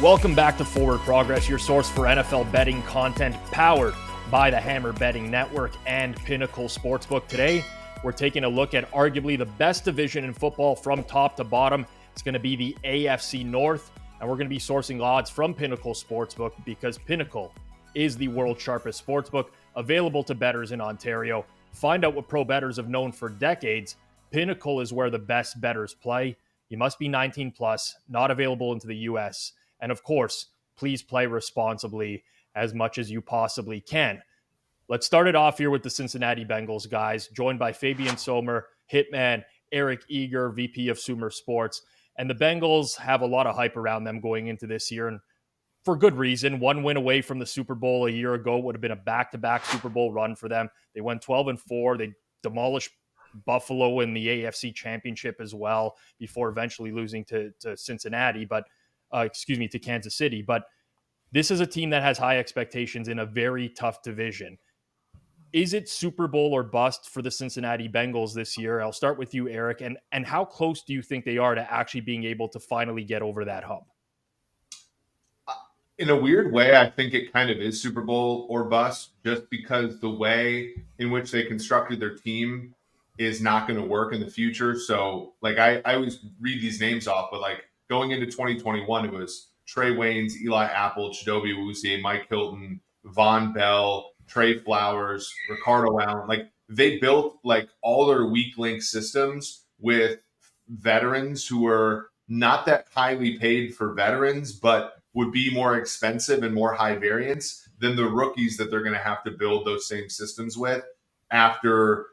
Welcome back to Forward Progress, your source for NFL betting content powered by the Hammer Betting Network and Pinnacle Sportsbook. Today, we're taking a look at arguably the best division in football from top to bottom. It's going to be the AFC North, and we're going to be sourcing odds from Pinnacle Sportsbook because Pinnacle is the world's sharpest sportsbook available to bettors in Ontario. Find out what pro bettors have known for decades. Pinnacle is where the best bettors play. You must be 19 plus, not available into the U.S., and of course, please play responsibly as much as you possibly can. Let's start it off here with the Cincinnati Bengals, guys, joined by Fabian Sommer, Hitman, Eric Eager, VP of Sumer Sports. And the Bengals have a lot of hype around them going into this year, and for good reason. One win away from the Super Bowl a year ago would have been a back-to-back Super Bowl run for them. They went 12-4. They demolished Buffalo in the AFC Championship as well before eventually losing to Cincinnati, to Kansas City. But this is a team that has high expectations in a very tough division. Is it Super Bowl or bust for the Cincinnati Bengals this year? I'll start with you, Eric. And how close do you think they are to actually being able to finally get over that hump? In a weird way, I think it kind of is Super Bowl or bust, just because the way in which they constructed their team is not going to work in the future. So, I always read these names off, but going into 2021, it was Trey Waynes, Eli Apple, Chidobe Awuzie, Mike Hilton, Von Bell, Trey Flowers, Ricardo Allen. They built all their weak link systems with veterans who were not that highly paid for veterans, but would be more expensive and more high variance than the rookies that they're going to have to build those same systems with after,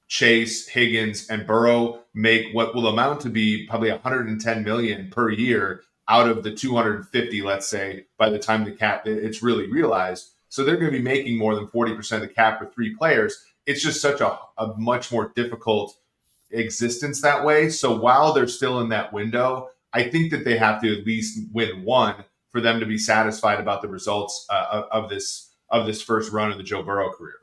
Chase, Higgins, and Burrow make what will amount to be probably $110 million per year out of the 250, let's say, by the time the cap it's really realized. So they're going to be making more than 40% of the cap with three players. It's just such a much more difficult existence that way. So while they're still in that window, I think that they have to at least win one for them to be satisfied about the results of this first run of the Joe Burrow career.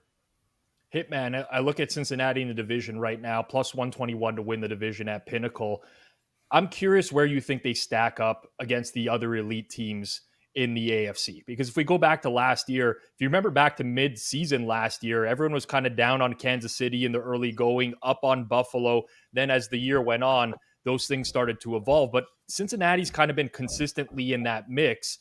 Hitman, I look at Cincinnati in the division right now, plus 121 to win the division at Pinnacle. I'm curious where you think they stack up against the other elite teams in the AFC. Because if we go back to last year, if you remember back to mid-season last year, everyone was kind of down on Kansas City in the early going, up on Buffalo. Then as the year went on, those things started to evolve. But Cincinnati's kind of been consistently in that mix.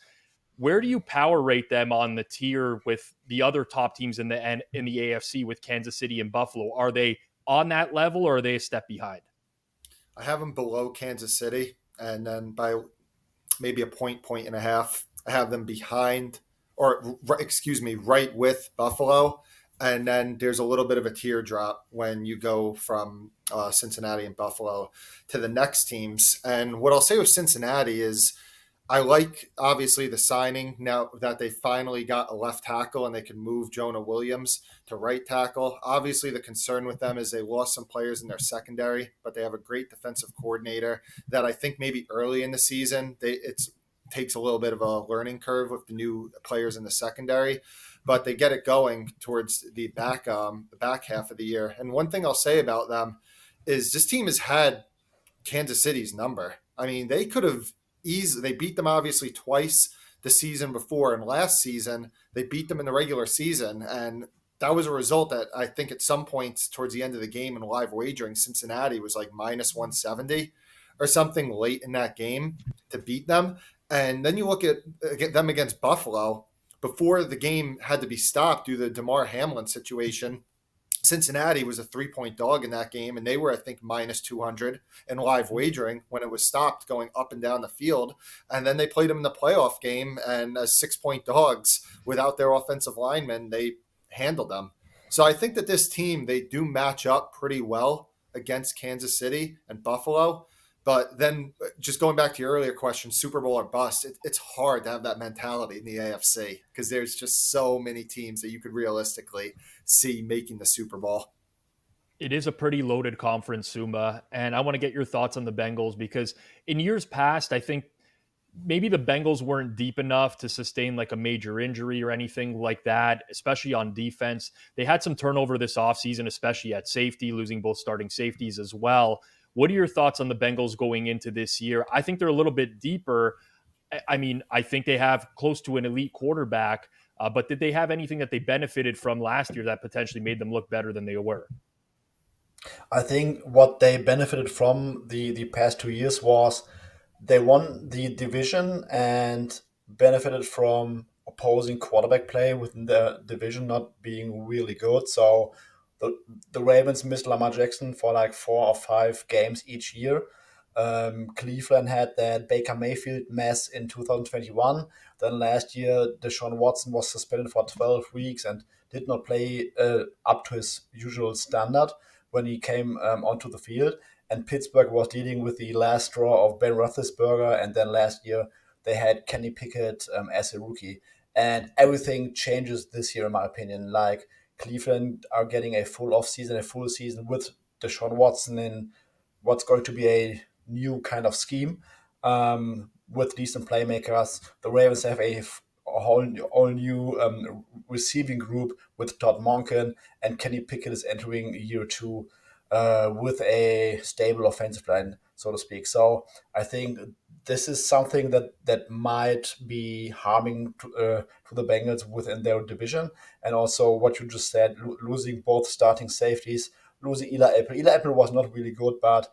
Where do you power rate them on the tier with the other top teams in the AFC with Kansas City and Buffalo? Are they on that level or are they a step behind? I have them below Kansas City, and then by maybe a point and a half, I have them behind, right with Buffalo. And then there's a little bit of a teardrop when you go from Cincinnati and Buffalo to the next teams. And what I'll say with Cincinnati is I like, obviously, the signing now that they finally got a left tackle and they can move Jonah Williams to right tackle. Obviously, the concern with them is they lost some players in their secondary, but they have a great defensive coordinator that I think maybe early in the season, it takes a little bit of a learning curve with the new players in the secondary, but they get it going towards the back half of the year. And one thing I'll say about them is this team has had Kansas City's number. I mean, they could have they beat them obviously twice the season before, and last season they beat them in the regular season, and that was a result that I think at some points towards the end of the game in live wagering, Cincinnati was like minus 170 or something late in that game to beat them. And then you look at them against Buffalo before the game had to be stopped due to the DeMar Hamlin situation. Cincinnati was a 3-point dog in that game, and they were, I think, minus 200 in live wagering when it was stopped going up and down the field. And then they played them in the playoff game, and as 6-point dogs without their offensive linemen, they handled them. So I think that this team, they do match up pretty well against Kansas City and Buffalo. But then just going back to your earlier question, Super Bowl or bust, it's hard to have that mentality in the AFC because there's just so many teams that you could realistically see making the Super Bowl. It is a pretty loaded conference, Suma, and I want to get your thoughts on the Bengals because in years past, I think maybe the Bengals weren't deep enough to sustain like a major injury or anything like that, especially on defense. They had some turnover this offseason, especially at safety, losing both starting safeties as well. What are your thoughts on the Bengals going into this year? I think they're a little bit deeper. I mean, I think they have close to an elite quarterback, but did they have anything that they benefited from last year that potentially made them look better than they were? I think what they benefited from the past 2 years was they won the division and benefited from opposing quarterback play within the division not being really good. So the, the Ravens missed Lamar Jackson for like 4 or 5 games each year. Cleveland had that Baker Mayfield mess in 2021. Then last year, Deshaun Watson was suspended for 12 weeks and did not play up to his usual standard when he came onto the field. And Pittsburgh was dealing with the last straw of Ben Roethlisberger. And then last year, they had Kenny Pickett as a rookie. And everything changes this year, in my opinion. Like Cleveland are getting a full offseason, a full season with Deshaun Watson in what's going to be a new kind of scheme with decent playmakers. The Ravens have a whole new receiving group with Todd Monken, and Kenny Pickett is entering year two with a stable offensive line, so to speak. So I think this is something that might be harming to the Bengals within their division. And also what you just said, losing both starting safeties, losing Eli Apple. Eli Apple was not really good, but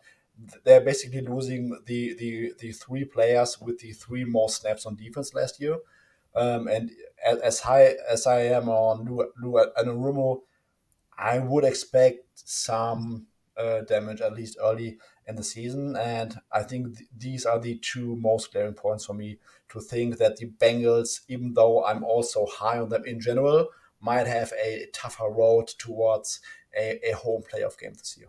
they're basically losing the three players with the three most snaps on defense last year. And as high as I am on Lou Anarumo, I would expect some damage at least early in the season, and I think these are the two most glaring points for me to think that the Bengals, even though I'm also high on them in general, might have a tougher road towards a home playoff game this year.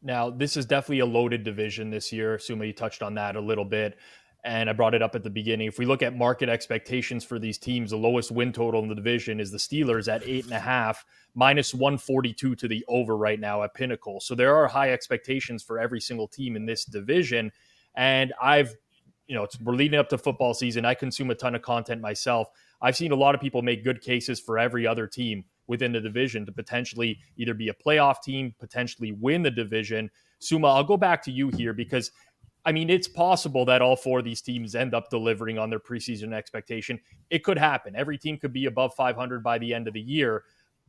Now, this is definitely a loaded division this year. Suma, you touched on that a little bit, and I brought it up at the beginning. If we look at market expectations for these teams, the lowest win total in the division is the Steelers at 8.5, minus 142 to the over right now at Pinnacle. So there are high expectations for every single team in this division. And we're leading up to football season. I consume a ton of content myself. I've seen a lot of people make good cases for every other team within the division to potentially either be a playoff team, potentially win the division. Suma, I'll go back to you here because, I mean, it's possible that all four of these teams end up delivering on their preseason expectation. It could happen. Every team could be above 500 by the end of the year.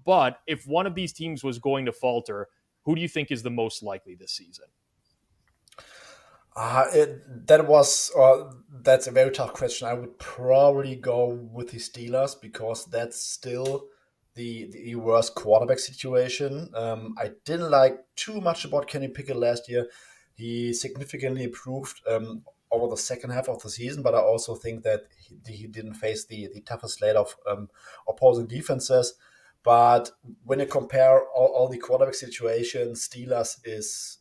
But if one of these teams was going to falter, who do you think is the most likely this season? That's a very tough question. I would probably go with the Steelers because that's still the worst quarterback situation. I didn't like too much about Kenny Pickett last year. He significantly improved over the second half of the season, but I also think that he didn't face the toughest slate of opposing defenses. But when you compare all the quarterback situations, Steelers is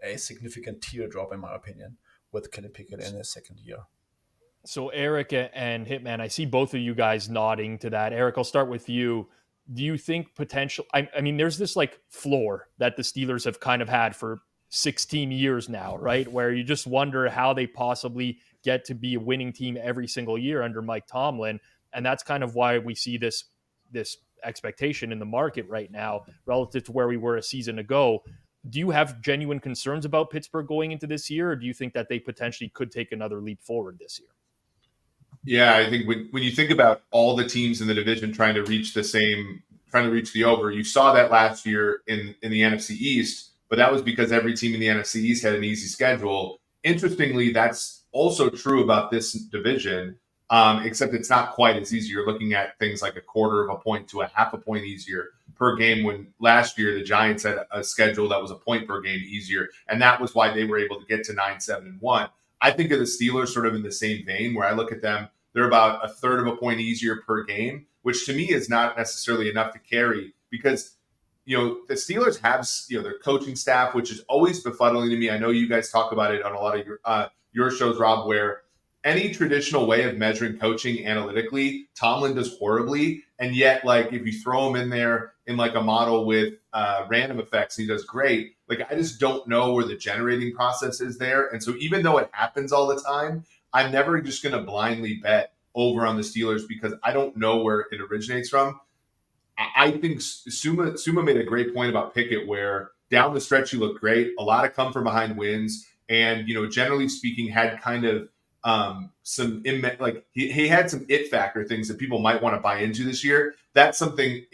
a significant teardrop, in my opinion, with Kenny Pickett in his second year. So Eric and Hitman, I see both of you guys nodding to that. Eric, I'll start with you. Do you think potential? I mean, there's this like floor that the Steelers have kind of had for 16 years now, right? Where you just wonder how they possibly get to be a winning team every single year under Mike Tomlin. And that's kind of why we see this expectation in the market right now relative to where we were a season ago. Do you have genuine concerns about Pittsburgh going into this year, or do you think that they potentially could take another leap forward this year? Yeah, I think when you think about all the teams in the division trying to reach the over, you saw that last year in the NFC East, but that was because every team in the NFC East had an easy schedule. Interestingly, that's also true about this division, except it's not quite as easy. You're looking at things like a quarter of a point to a half a point easier per game, when last year the Giants had a schedule that was a point per game easier, and that was why they were able to get to 9-7-1. I think of the Steelers sort of in the same vein, where I look at them, they're about a third of a point easier per game, which to me is not necessarily enough to carry because, the Steelers have, their coaching staff, which is always befuddling to me. I know you guys talk about it on a lot of your shows, Rob, where any traditional way of measuring coaching analytically, Tomlin does horribly. And yet, like, if you throw him in there in like a model with random effects, he does great. Like, I just don't know where the generating process is there. And so even though it happens all the time, I'm never just going to blindly bet over on the Steelers because I don't know where it originates from. I think Suma made a great point about Pickett, where down the stretch he looked great. A lot of come from behind wins, and generally speaking, had kind of like he had some it factor things that people might want to buy into this year. That's something.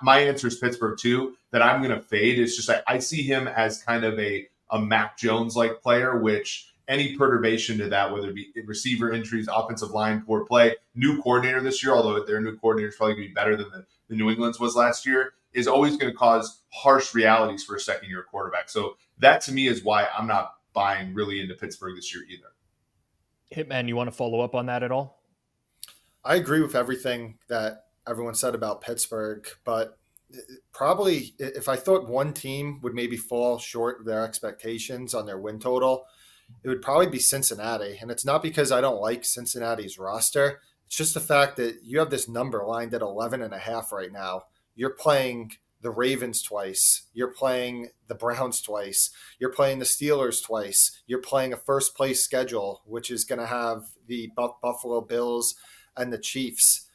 My answer is Pittsburgh too. That I'm going to fade. It's just I see him as kind of a Mac Jones like player, which any perturbation to that, whether it be receiver injuries, offensive line, poor play, new coordinator this year, although their new coordinator is probably going to be better than the New England's was last year, is always going to cause harsh realities for a second-year quarterback. So that to me is why I'm not buying really into Pittsburgh this year either. Hitman, you want to follow up on that at all? I agree with everything that everyone said about Pittsburgh, but probably if I thought one team would maybe fall short of their expectations on their win total, it would probably be Cincinnati. And it's not because I don't like Cincinnati's roster. It's just the fact that you have this number lined at 11.5 right now. You're playing the Ravens twice. You're playing the Browns twice. You're playing the Steelers twice. You're playing a first place schedule, which is going to have the Buffalo Bills and the Chiefs.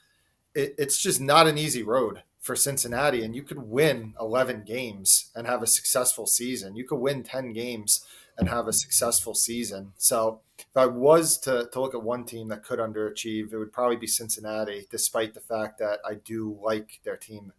It's just not an easy road for Cincinnati. And you could win 11 games and have a successful season. You could win 10 games and have a successful season. So if I was to look at one team that could underachieve, it would probably be Cincinnati, despite the fact that I do like their team.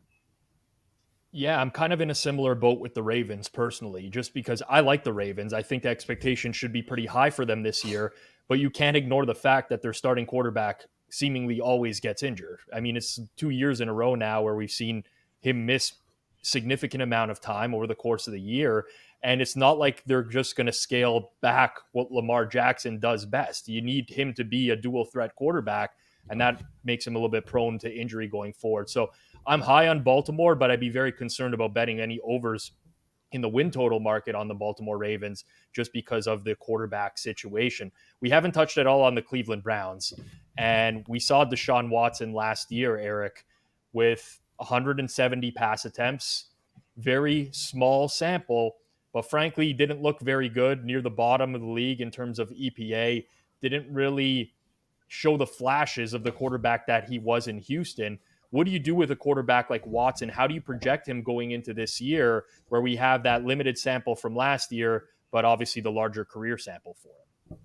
Yeah, I'm kind of in a similar boat with the Ravens personally, just because I like the Ravens. I think the expectation should be pretty high for them this year, but you can't ignore the fact that their starting quarterback seemingly always gets injured. I mean, it's 2 years in a row now where we've seen him miss significant amount of time over the course of the year. And it's not like they're just going to scale back what Lamar Jackson does best. You need him to be a dual threat quarterback, and that makes him a little bit prone to injury going forward. So I'm high on Baltimore, but I'd be very concerned about betting any overs in the win total market on the Baltimore Ravens just because of the quarterback situation. We haven't touched at all on the Cleveland Browns, and we saw Deshaun Watson last year, Eric, with 170 pass attempts, very small sample, but frankly didn't look very good, near the bottom of the league in terms of EPA, didn't really show the flashes of the quarterback that he was in Houston. What do you do with a quarterback like Watson? How do you project him going into this year where we have that limited sample from last year, but obviously the larger career sample for him?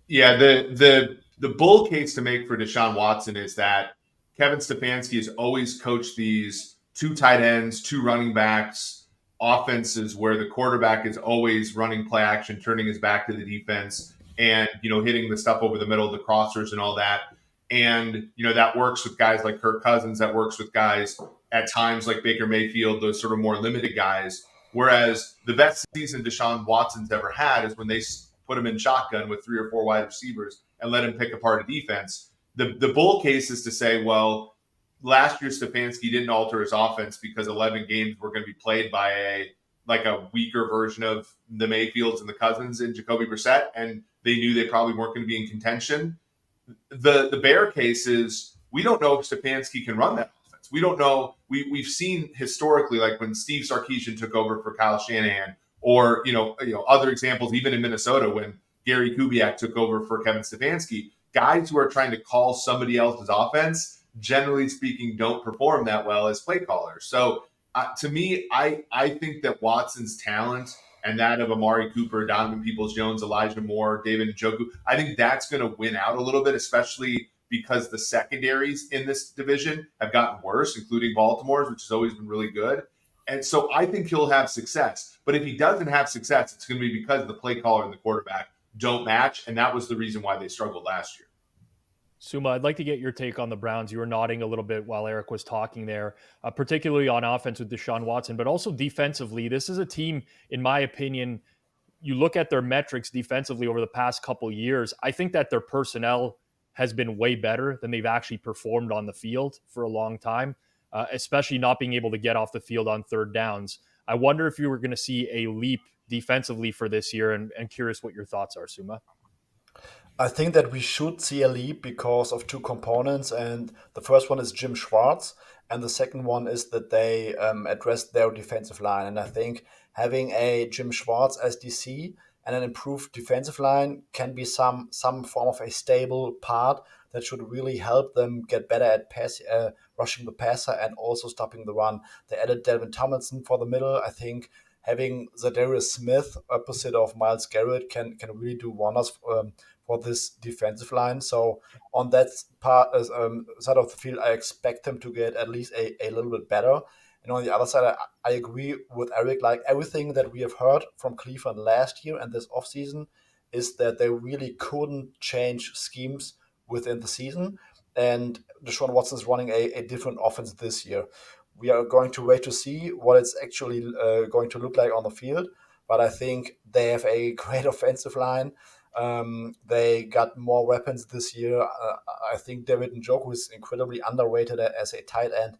Yeah, the bull case to make for Deshaun Watson is that Kevin Stefanski has always coached these two tight ends, two running backs, offenses where the quarterback is always running play action, turning his back to the defense, and hitting the stuff over the middle of the crossers and all that. And, that works with guys like Kirk Cousins. That works with guys at times like Baker Mayfield, those sort of more limited guys. Whereas the best season Deshaun Watson's ever had is when they put him in shotgun with 3 or 4 wide receivers and let him pick apart a defense. The bull case is to say, well, last year Stefanski didn't alter his offense because 11 games were going to be played by a weaker version of the Mayfields and the Cousins and Jacoby Brissett, and they knew they probably weren't going to be in contention. The bear case is we don't know if Stefanski can run that offense. We don't know. We've seen historically, like when Steve Sarkisian took over for Kyle Shanahan, or other examples, even in Minnesota when Gary Kubiak took over for Kevin Stefanski. Guys who are trying to call somebody else's offense, generally speaking, don't perform that well as play callers. So to me, I think that Watson's talent and that of Amari Cooper, Donovan Peoples-Jones, Elijah Moore, David Njoku, I think that's going to win out a little bit, especially because the secondaries in this division have gotten worse, including Baltimore's, which has always been really good. And so I think he'll have success. But if he doesn't have success, it's going to be because the play caller and the quarterback don't match. And that was the reason why they struggled last year. Suma, I'd like to get your take on the Browns. You were nodding a little bit while Eric was talking there, particularly on offense with Deshaun Watson, but also defensively. This is a team, in my opinion, you look at their metrics defensively over the past couple years, I think that their personnel has been way better than they've actually performed on the field for a long time, especially not being able to get off the field on third downs. I wonder if you were going to see a leap defensively for this year, and curious what your thoughts are, Suma. I think that we should see a leap because of 2 components, and the first one is Jim Schwartz, and the second one is that they addressed their defensive line. And I think having a Jim Schwartz as DC and an improved defensive line can be some form of a stable part that should really help them get better at rushing the passer and also stopping the run. They added Delvin Tomlinson for the middle. I think having Zadarius Smith opposite of Miles Garrett can really do wonders for this defensive line. So on that side of the field, I expect them to get at least a little bit better. And on the other side, I agree with Eric. Like everything that we have heard from Cleveland last year and this offseason is that they really couldn't change schemes within the season. And Deshaun Watson is running a different offense this year. We are going to wait to see what it's actually going to look like on the field. But I think they have a great offensive line. They got more weapons this year. I think David Njoku is incredibly underrated as a tight end.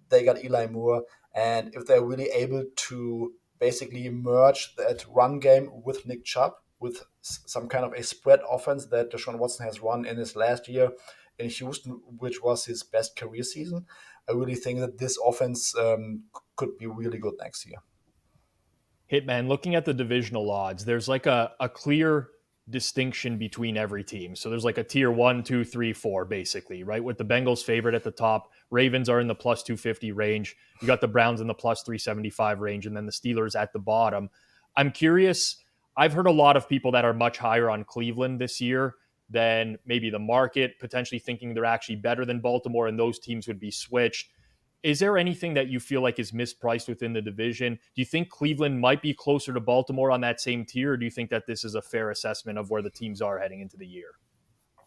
They got Eli Moore. And if they're really able to basically merge that run game with Nick Chubb, with some kind of a spread offense that Deshaun Watson has run in his last year in Houston, which was his best career season, I really think that this offense could be really good next year. Hitman, looking at the divisional odds, there's like a clear distinction between every team. So there's like a tier 1, 2, 3, 4, basically, right? With the Bengals favorite at the top, Ravens are in the plus 250 range. You got the Browns in the plus 375 range, and then the Steelers at the bottom. I'm curious, I've heard a lot of people that are much higher on Cleveland this year than maybe the market, potentially thinking they're actually better than Baltimore, and those teams would be switched. Is there anything that you feel like is mispriced within the division? Do you think Cleveland might be closer to Baltimore on that same tier, or do you think that this is a fair assessment of where the teams are heading into the year?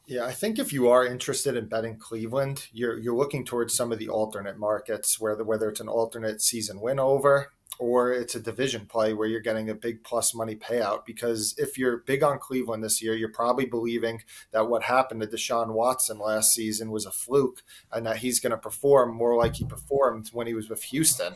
Yeah, I think if you are interested in betting Cleveland, you're looking towards some of the alternate markets, whether it's an alternate season win over or it's a division play where you're getting a big plus money payout. Because if you're big on Cleveland this year, you're probably believing that what happened to Deshaun Watson last season was a fluke and that he's going to perform more like he performed when he was with Houston.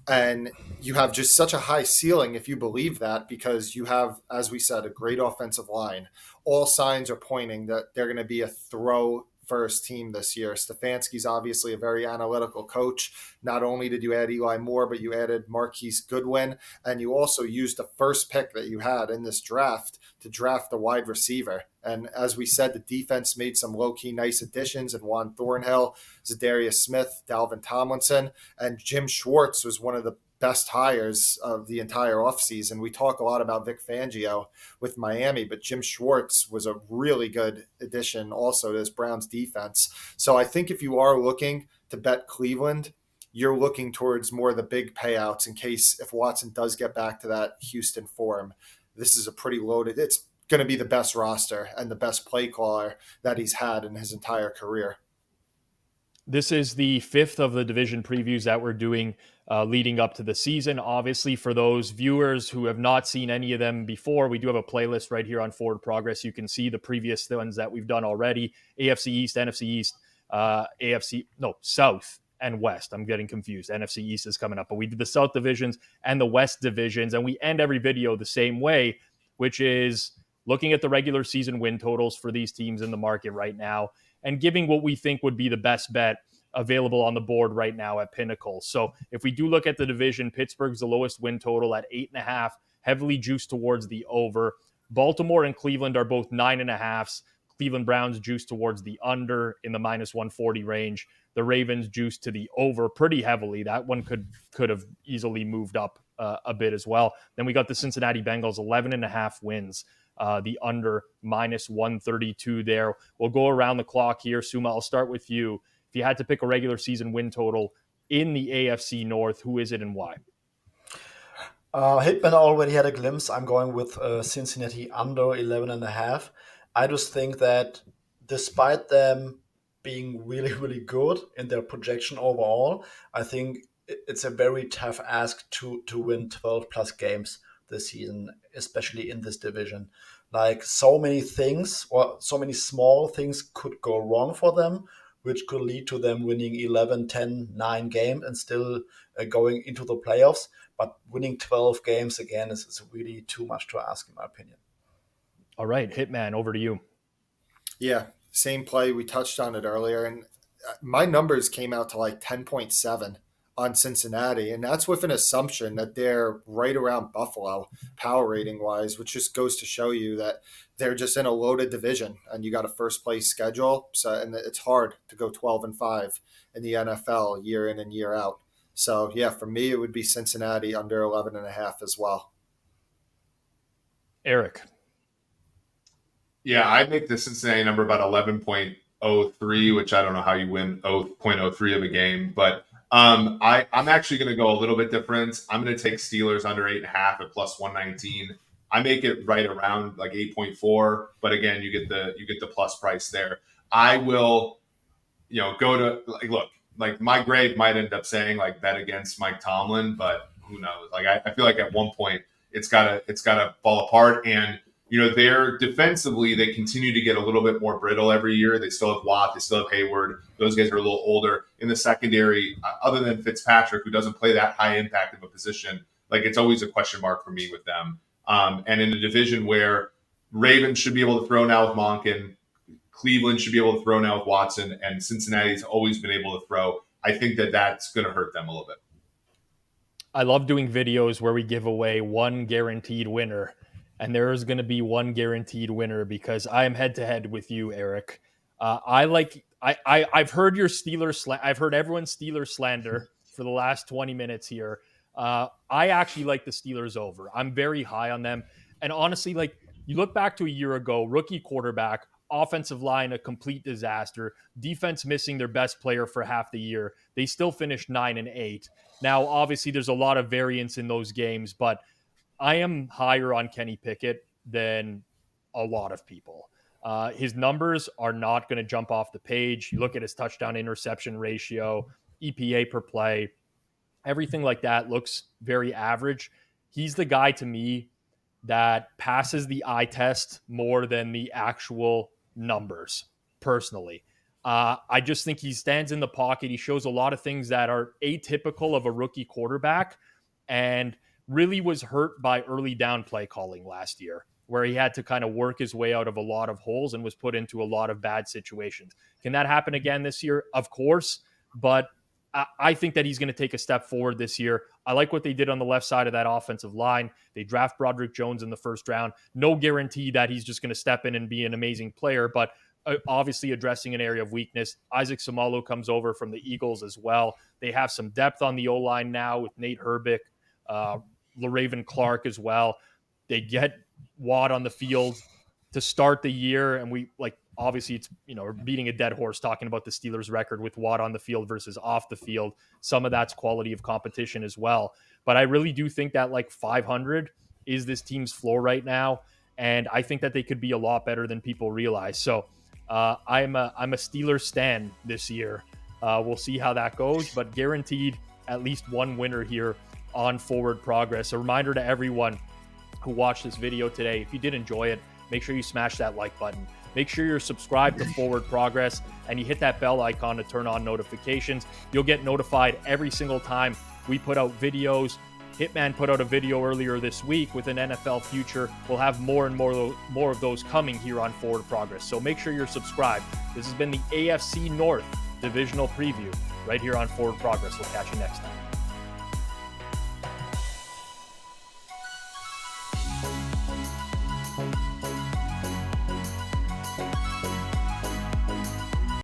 And you have just such a high ceiling if you believe that, because you have, as we said, a great offensive line. All signs are pointing that they're going to be a throw first team this year. Stefanski's obviously a very analytical coach. Not only did you add Eli Moore, but you added Marquise Goodwin, and you also used the first pick that you had in this draft to draft a wide receiver. And as we said, the defense made some low-key nice additions in Juan Thornhill, Zadarius Smith, Dalvin Tomlinson, and Jim Schwartz was one of the best hires of the entire offseason. We talk a lot about Vic Fangio with Miami, but Jim Schwartz was a really good addition also to this Browns defense. So I think if you are looking to bet Cleveland, you're looking towards more of the big payouts in case if Watson does get back to that Houston form. This is a pretty loaded, it's going to be the best roster and the best play caller that he's had in his entire career. This is the fifth of the division previews that we're doing leading up to the season. Obviously, for those viewers who have not seen any of them before, we do have a playlist right here on Forward Progress. You can see the previous ones that we've done already. AFC East, NFC East, South and West. I'm getting confused. NFC East is coming up. But we did the South divisions and the West divisions, and we end every video the same way, which is looking at the regular season win totals for these teams in the market right now and giving what we think would be the best bet available on the board right now at Pinnacle. So if we do look at the division, Pittsburgh's the lowest win total at 8.5, heavily juiced towards the over. Baltimore and Cleveland are both 9.5s. Cleveland Browns juiced towards the under in the minus 140 range. The Ravens juiced to the over pretty heavily. That one could have easily moved up a bit as well. Then we got the Cincinnati Bengals, 11.5 wins. The under minus 132 there. We'll go around the clock here. Suma, I'll start with you. If you had to pick a regular season win total in the AFC North, who is it and why? Hitman already had a glimpse. I'm going with Cincinnati under 11.5. I just think that despite them being really, really good in their projection overall, I think it's a very tough ask to win 12 plus games this season, especially in this division. Like so many things or so many small things could go wrong for them, which could lead to them winning 11, 10, 9 games and still going into the playoffs. But winning 12 games again is really too much to ask, in my opinion. All right, Hitman, over to you. Yeah, same play. We touched on it earlier. And my numbers came out to like 10.7 on Cincinnati. And that's with an assumption that they're right around Buffalo power rating wise, which just goes to show you that they're just in a loaded division and you got a first place schedule. So, and it's hard to go 12-5 in the NFL year in and year out. So yeah, for me, it would be Cincinnati under 11.5 as well. Eric. Yeah, I make the Cincinnati number about 11.03, which I don't know how you win 0.03 of a game, but I'm actually going to go a little bit different. I'm going to take Steelers under 8.5 at plus 119. I make it right around like 8.4, but again, you get the plus price there. I will, go to like my grade might end up saying like bet against Mike Tomlin, but who knows? Like I feel like at one point it's gotta fall apart. And they're defensively, they continue to get a little bit more brittle every year. They still have Watt, they still have Hayward. Those guys are a little older. In the secondary, other than Fitzpatrick, who doesn't play that high impact of a position, like it's always a question mark for me with them. And in a division where Ravens should be able to throw now with Monken, Cleveland should be able to throw now with Watson, and Cincinnati's always been able to throw, I think that's going to hurt them a little bit. I love doing videos where we give away one guaranteed winner, and there is going to be one guaranteed winner because I am head to head with you, Eric. I've heard your Steelers. I've heard everyone's Steelers slander for the last 20 minutes here. I actually like the Steelers over. I'm very high on them, and honestly, like you look back to a year ago, rookie quarterback, offensive line a complete disaster, defense missing their best player for half the year. They still finished 9-8. Now, obviously, there's a lot of variance in those games, but I am higher on Kenny Pickett than a lot of people. His numbers are not going to jump off the page. You look at his touchdown interception ratio, EPA per play, everything like that looks very average. He's the guy to me that passes the eye test more than the actual numbers, personally. I just think he stands in the pocket. He shows a lot of things that are atypical of a rookie quarterback and really was hurt by early down play calling last year, where he had to kind of work his way out of a lot of holes and was put into a lot of bad situations. Can that happen again this year? Of course, but I think that he's going to take a step forward this year. I like what they did on the left side of that offensive line. They draft Broderick Jones in the first round. No guarantee that he's just going to step in and be an amazing player, but obviously addressing an area of weakness. Isaac Seumalo comes over from the Eagles as well. They have some depth on the O-line now with Nate Herbig, LaRaven Clark as well. They get Watt on the field to start the year, and obviously it's, we're beating a dead horse talking about the Steelers record with Watt on the field versus off the field. Some of that's quality of competition as well. But I really do think that 500 is this team's floor right now. And I think that they could be a lot better than people realize. So I'm a Steelers stan this year. We'll see how that goes, but guaranteed at least one winner here on Forward Progress. A reminder to everyone who watched this video today, if you did enjoy it, make sure you smash that like button. Make sure you're subscribed to Forward Progress and you hit that bell icon to turn on notifications. You'll get notified every single time we put out videos. Hitman put out a video earlier this week with an NFL future. We'll have more and more of those coming here on Forward Progress. So make sure you're subscribed. This has been the AFC North divisional preview right here on Forward Progress. We'll catch you next time.